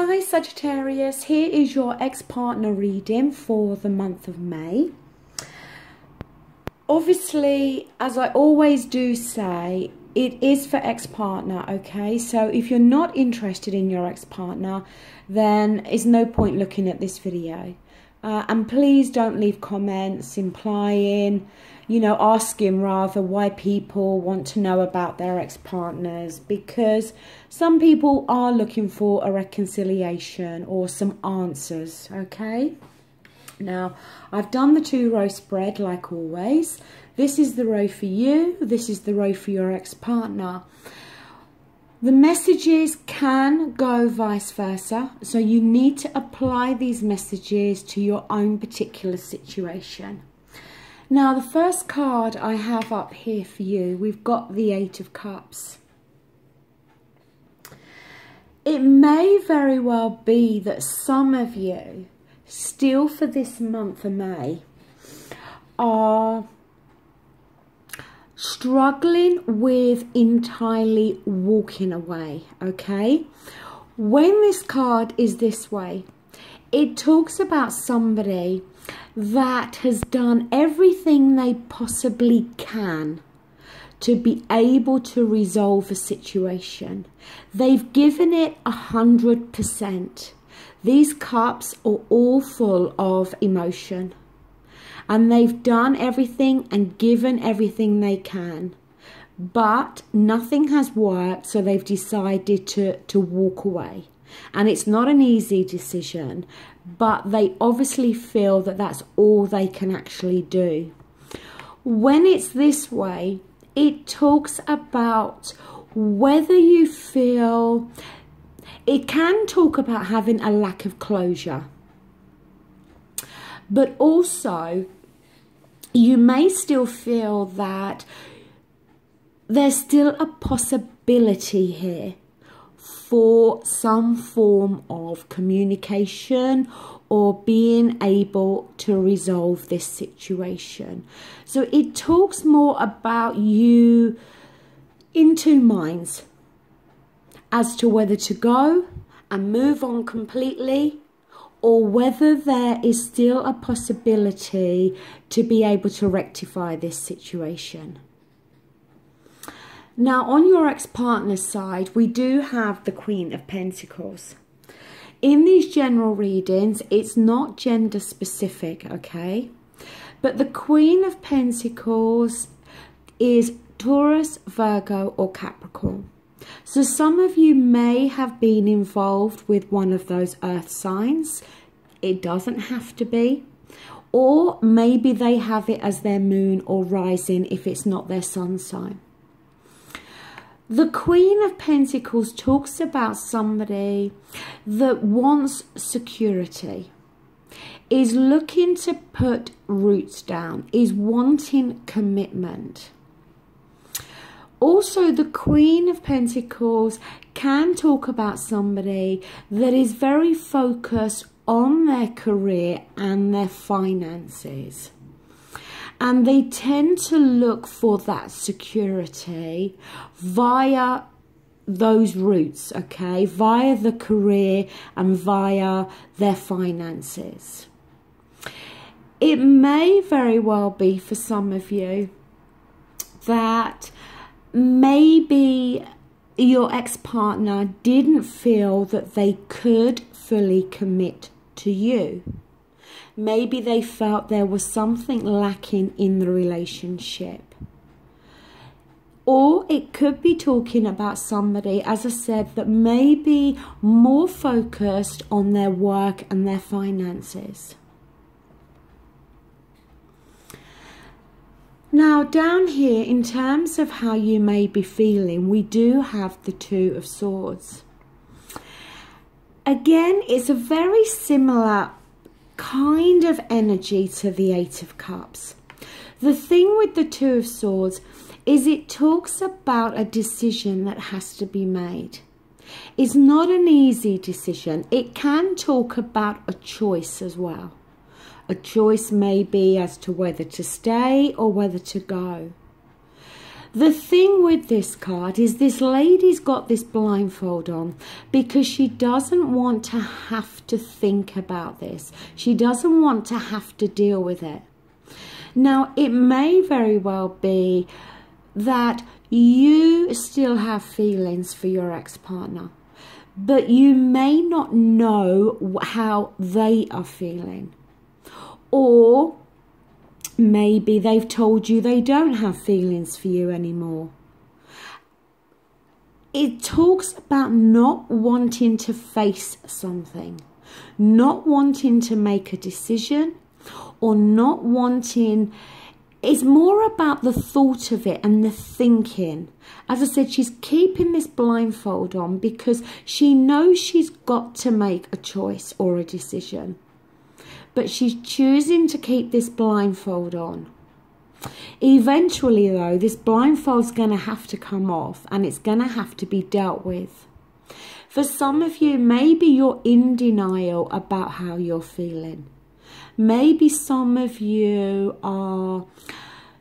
Hi Sagittarius, here is your ex-partner reading for the month of May. Obviously, as I always do say, it is for ex-partner, okay? So if you're not interested in your ex-partner, then there's no point looking at this video. And please don't leave comments implying, asking rather why people want to know about their ex-partners, because some people are looking for a reconciliation or some answers, okay? Now, I've done the 2-row spread like always. This is the row for you, this is the row for your ex-partner. The messages can go vice versa, so you need to apply these messages to your own particular situation. Now, the first card I have up here for you, we've got the 8 of Cups. It may very well be that some of you, still for this month of May, are struggling with entirely walking away, okay? When this card is this way, it talks about somebody that has done everything they possibly can to be able to resolve a situation. They've given it 100%. These cups are all full of emotion. And they've done everything and given everything they can. But nothing has worked, so they've decided to walk away. And it's not an easy decision, but they obviously feel that that's all they can actually do. When it's this way, it talks about whether you feel... It can talk about having a lack of closure. But also, you may still feel that there's still a possibility here for some form of communication or being able to resolve this situation. So it talks more about you in two minds as to whether to go and move on completely, or whether there is still a possibility to be able to rectify this situation. Now, on your ex-partner's side, we do have the Queen of Pentacles. In these general readings, it's not gender specific, okay? But the Queen of Pentacles is Taurus, Virgo, or Capricorn. So some of you may have been involved with one of those earth signs. It doesn't have to be. Or maybe they have it as their moon or rising if it's not their sun sign. The Queen of Pentacles talks about somebody that wants security, is looking to put roots down, is wanting commitment. Also, the Queen of Pentacles can talk about somebody that is very focused on their career and their finances. And they tend to look for that security via those routes, okay? Via the career and via their finances. It may very well be for some of you that maybe your ex-partner didn't feel that they could fully commit to you. Maybe they felt there was something lacking in the relationship. Or it could be talking about somebody, as I said, that may be more focused on their work and their finances. Now, down here, in terms of how you may be feeling, we do have the 2 of Swords. Again, it's a very similar kind of energy to the 8 of Cups. The thing with the 2 of Swords is it talks about a decision that has to be made. It's not an easy decision. It can talk about a choice as well. A choice may be as to whether to stay or whether to go. The thing with this card is this lady's got this blindfold on because she doesn't want to have to think about this. She doesn't want to have to deal with it. Now, it may very well be that you still have feelings for your ex-partner, but you may not know how they are feeling. Or maybe they've told you they don't have feelings for you anymore. It talks about not wanting to face something, not wanting to make a decision, or not wanting. It's more about the thought of it and the thinking. As I said, she's keeping this blindfold on because she knows she's got to make a choice or a decision. But she's choosing to keep this blindfold on. Eventually, though, this blindfold's going to have to come off and it's going to have to be dealt with. For some of you, maybe you're in denial about how you're feeling. Maybe some of you are,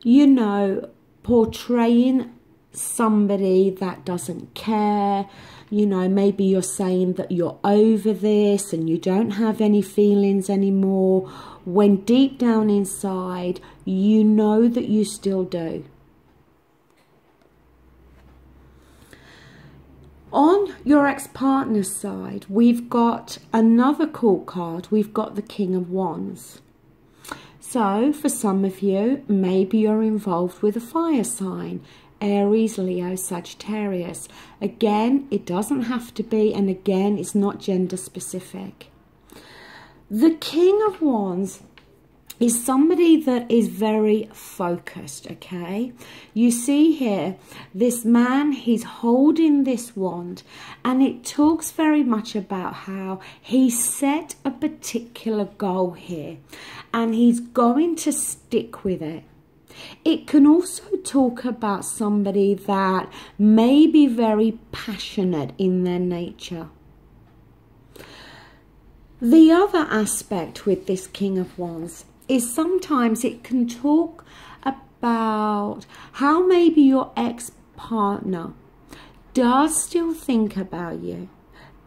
you know, portraying somebody that doesn't care. You know, maybe you're saying that you're over this and you don't have any feelings anymore, when deep down inside, you know that you still do. On your ex-partner's side, we've got another court card. We've got the King of Wands. So, for some of you, maybe you're involved with a fire sign. Aries, Leo, Sagittarius. Again, it doesn't have to be, and again, it's not gender specific. The King of Wands is somebody that is very focused, okay? You see here, this man, he's holding this wand, and it talks very much about how he set a particular goal here, and he's going to stick with it. It can also talk about somebody that may be very passionate in their nature. The other aspect with this King of Wands is sometimes it can talk about how maybe your ex-partner does still think about you,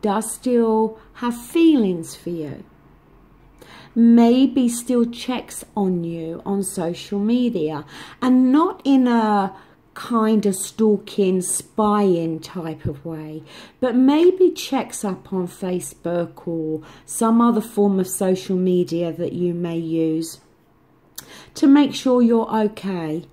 does still have feelings for you, maybe still checks on you on social media, and not in a kind of stalking, spying type of way, but maybe checks up on Facebook or some other form of social media that you may use to make sure you're okay.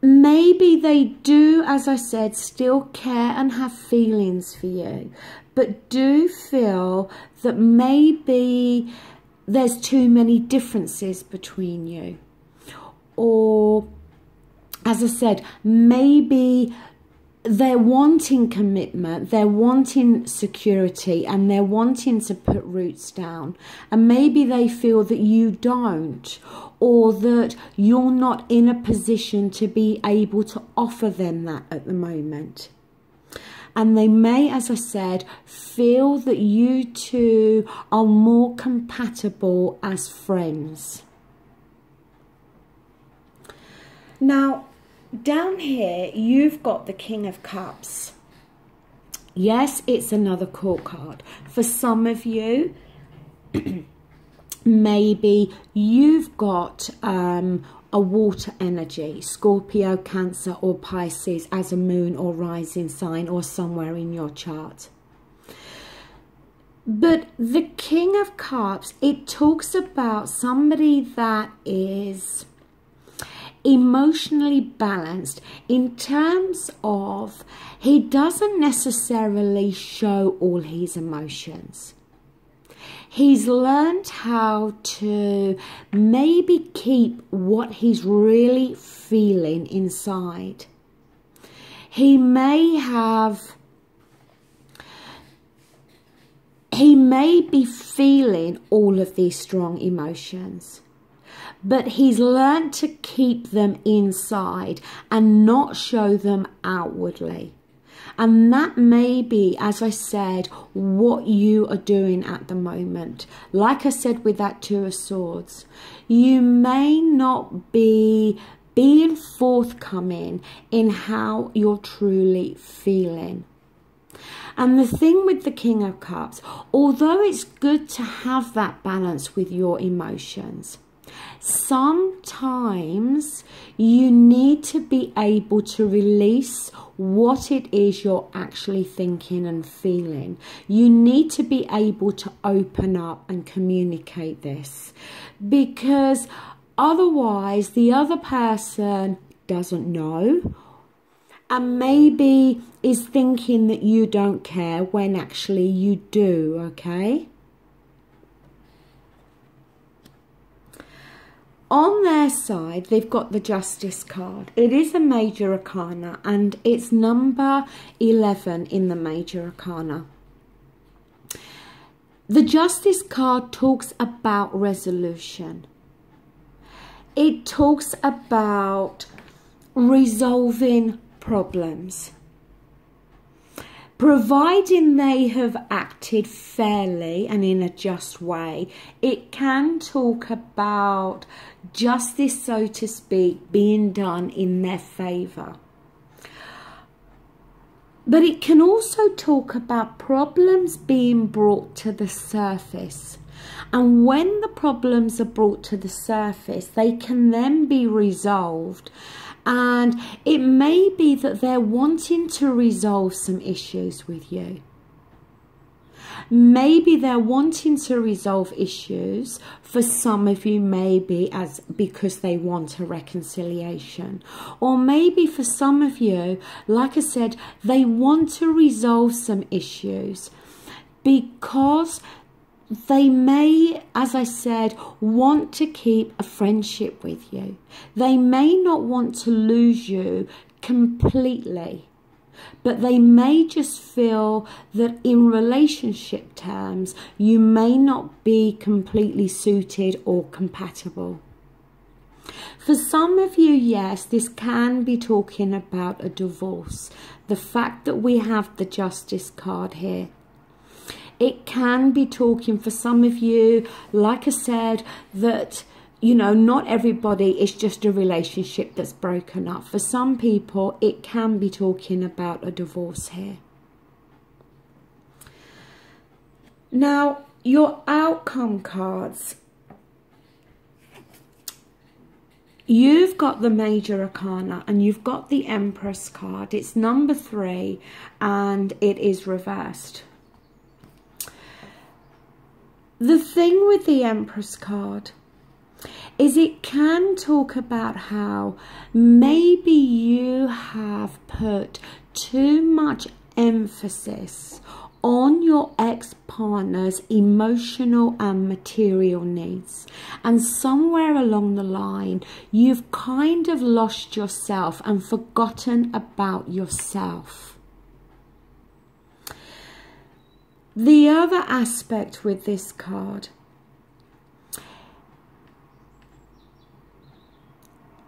Maybe they do, as I said, still care and have feelings for you, but do feel that maybe there's too many differences between you. Or, as I said, maybe they're wanting commitment, they're wanting security, and they're wanting to put roots down. And maybe they feel that you don't, or that you're not in a position to be able to offer them that at the moment. And they may, as I said, feel that you two are more compatible as friends. Now, down here, you've got the King of Cups. Yes, it's another court card. For some of you, maybe you've got a water energy, Scorpio, Cancer or Pisces as a moon or rising sign or somewhere in your chart. But the King of Cups, it talks about somebody that is emotionally balanced in terms of he doesn't necessarily show all his emotions. He's learned how to maybe keep what he's really feeling inside. He may be feeling all of these strong emotions, but he's learned to keep them inside and not show them outwardly. And that may be, as I said, what you are doing at the moment. Like I said with that Two of Swords, you may not be being forthcoming in how you're truly feeling. And the thing with the King of Cups, although it's good to have that balance with your emotions, sometimes you need to be able to release what it is you're actually thinking and feeling. You need to be able to open up and communicate this, because otherwise the other person doesn't know, and maybe is thinking that you don't care when actually you do, okay? On their side, they've got the Justice card. It is a major arcana, and it's number 11 in the major arcana. The Justice card talks about resolution. It talks about resolving problems, providing they have acted fairly and in a just way. It can talk about justice, so to speak, being done in their favour. But it can also talk about problems being brought to the surface. And when the problems are brought to the surface, they can then be resolved. And it may be that they're wanting to resolve some issues with you. Maybe they're wanting to resolve issues, for some of you, maybe because they want a reconciliation. Or maybe for some of you, like I said, they want to resolve some issues because they may, as I said, want to keep a friendship with you. They may not want to lose you completely, but they may just feel that in relationship terms, you may not be completely suited or compatible. For some of you, yes, this can be talking about a divorce. The fact that we have the Justice card here. It can be talking for some of you, like I said, that, you know, not everybody is just a relationship that's broken up. For some people, it can be talking about a divorce here. Now, your outcome cards. You've got the major arcana and you've got the Empress card. It's number 3 and it is reversed. The thing with the Empress card is it can talk about how maybe you have put too much emphasis on your ex-partner's emotional and material needs. And somewhere along the line, you've kind of lost yourself and forgotten about yourself. The other aspect with this card,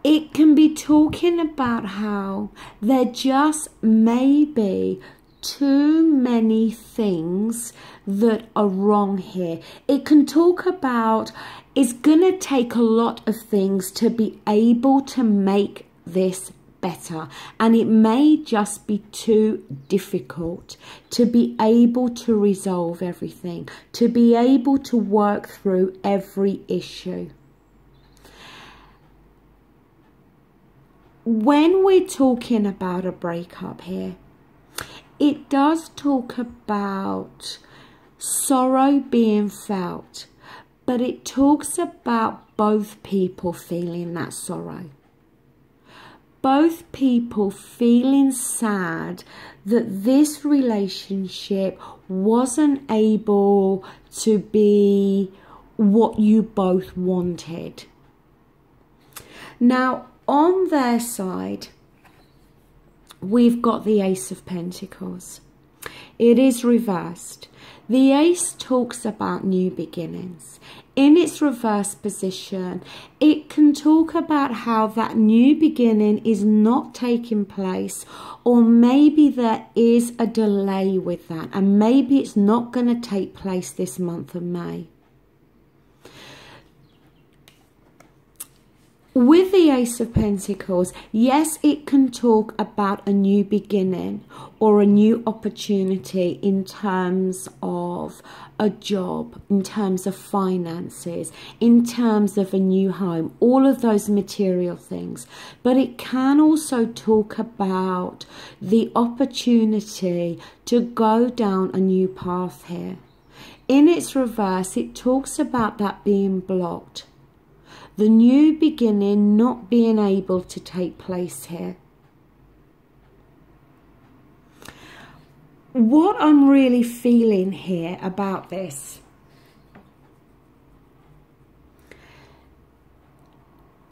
it can be talking about how there just may be too many things that are wrong here. It can talk about it's going to take a lot of things to be able to make this better, and it may just be too difficult to be able to resolve everything, to be able to work through every issue. When we're talking about a breakup here, it does talk about sorrow being felt, but it talks about both people feeling that sorrow. Both people feeling sad that this relationship wasn't able to be what you both wanted. Now, on their side, we've got the Ace of Pentacles. It is reversed. The Ace talks about new beginnings. In its reverse position, it can talk about how that new beginning is not taking place, or maybe there is a delay with that, and maybe it's not going to take place this month of May. With the Ace of Pentacles, yes, it can talk about a new beginning or a new opportunity in terms of a job, in terms of finances, in terms of a new home, all of those material things. But it can also talk about the opportunity to go down a new path here. In its reverse, it talks about that being blocked. The new beginning not being able to take place here. What I'm really feeling here about this,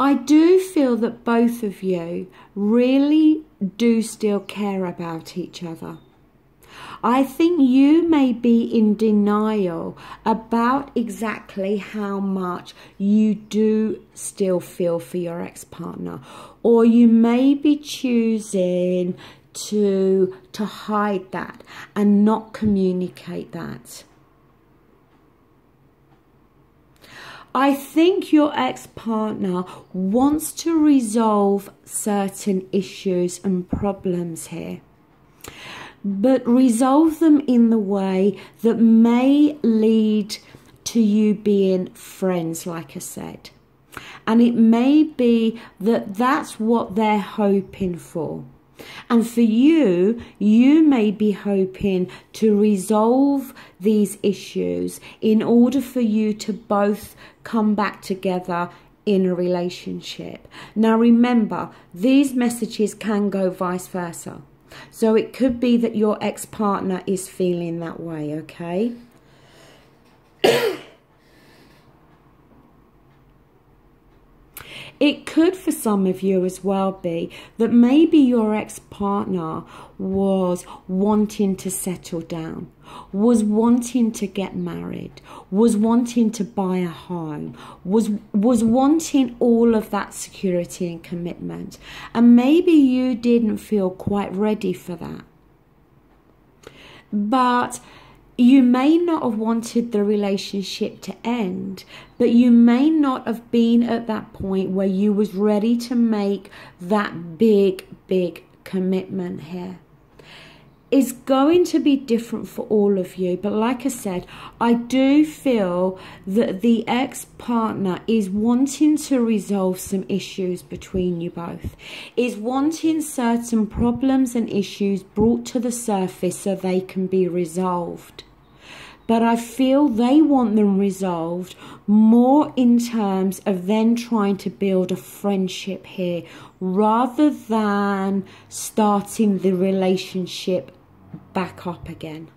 I do feel that both of you really do still care about each other. I think you may be in denial about exactly how much you do still feel for your ex-partner, or you may be choosing to hide that and not communicate that. I think your ex-partner wants to resolve certain issues and problems here, but resolve them in the way that may lead to you being friends, like I said. And it may be that that's what they're hoping for. And for you, you may be hoping to resolve these issues in order for you to both come back together in a relationship. Now remember, these messages can go vice versa. So it could be that your ex-partner is feeling that way, okay? It could for some of you as well be that maybe your ex-partner was wanting to settle down, was wanting to get married, was wanting to buy a home, was wanting all of that security and commitment. And maybe you didn't feel quite ready for that. But you may not have wanted the relationship to end, but you may not have been at that point where you was ready to make that big commitment here. It's going to be different for all of you, but like I said, I do feel that the ex-partner is wanting to resolve some issues between you both, is wanting certain problems and issues brought to the surface so they can be resolved. But I feel they want them resolved more in terms of then trying to build a friendship here rather than starting the relationship back up again.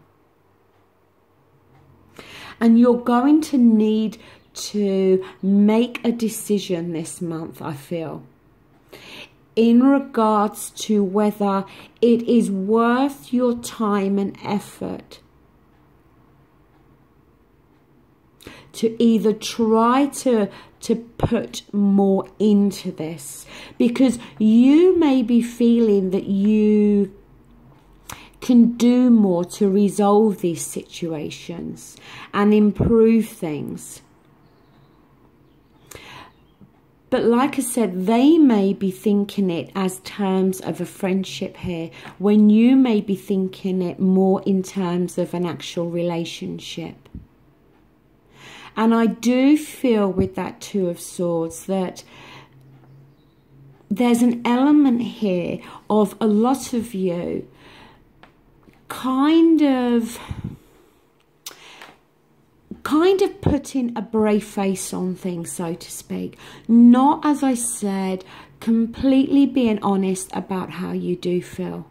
And you're going to need to make a decision this month, I feel, in regards to whether it is worth your time and effort to either try to put more into this, because you may be feeling that you can do more to resolve these situations and improve things. But like I said, they may be thinking it as terms of a friendship here, when you may be thinking it more in terms of an actual relationship. And I do feel with that Two of Swords that there's an element here of a lot of you kind of putting a brave face on things, so to speak. Not, as I said, completely being honest about how you do feel.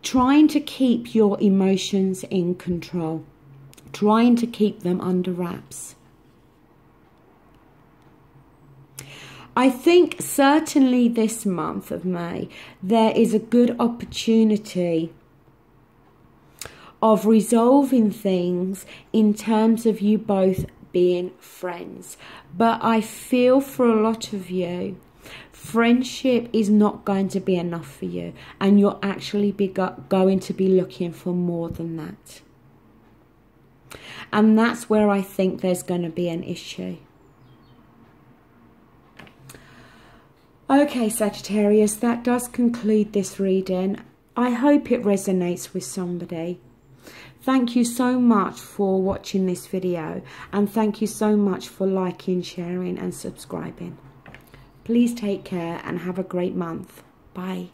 Trying to keep your emotions in control. Trying to keep them under wraps. I think certainly this month of May, there is a good opportunity of resolving things in terms of you both being friends. But I feel for a lot of you, friendship is not going to be enough for you, and you're actually going to be looking for more than that. And that's where I think there's going to be an issue. Okay, Sagittarius, that does conclude this reading. I hope it resonates with somebody. Thank you so much for watching this video, and thank you so much for liking, sharing and subscribing. Please take care and have a great month. Bye.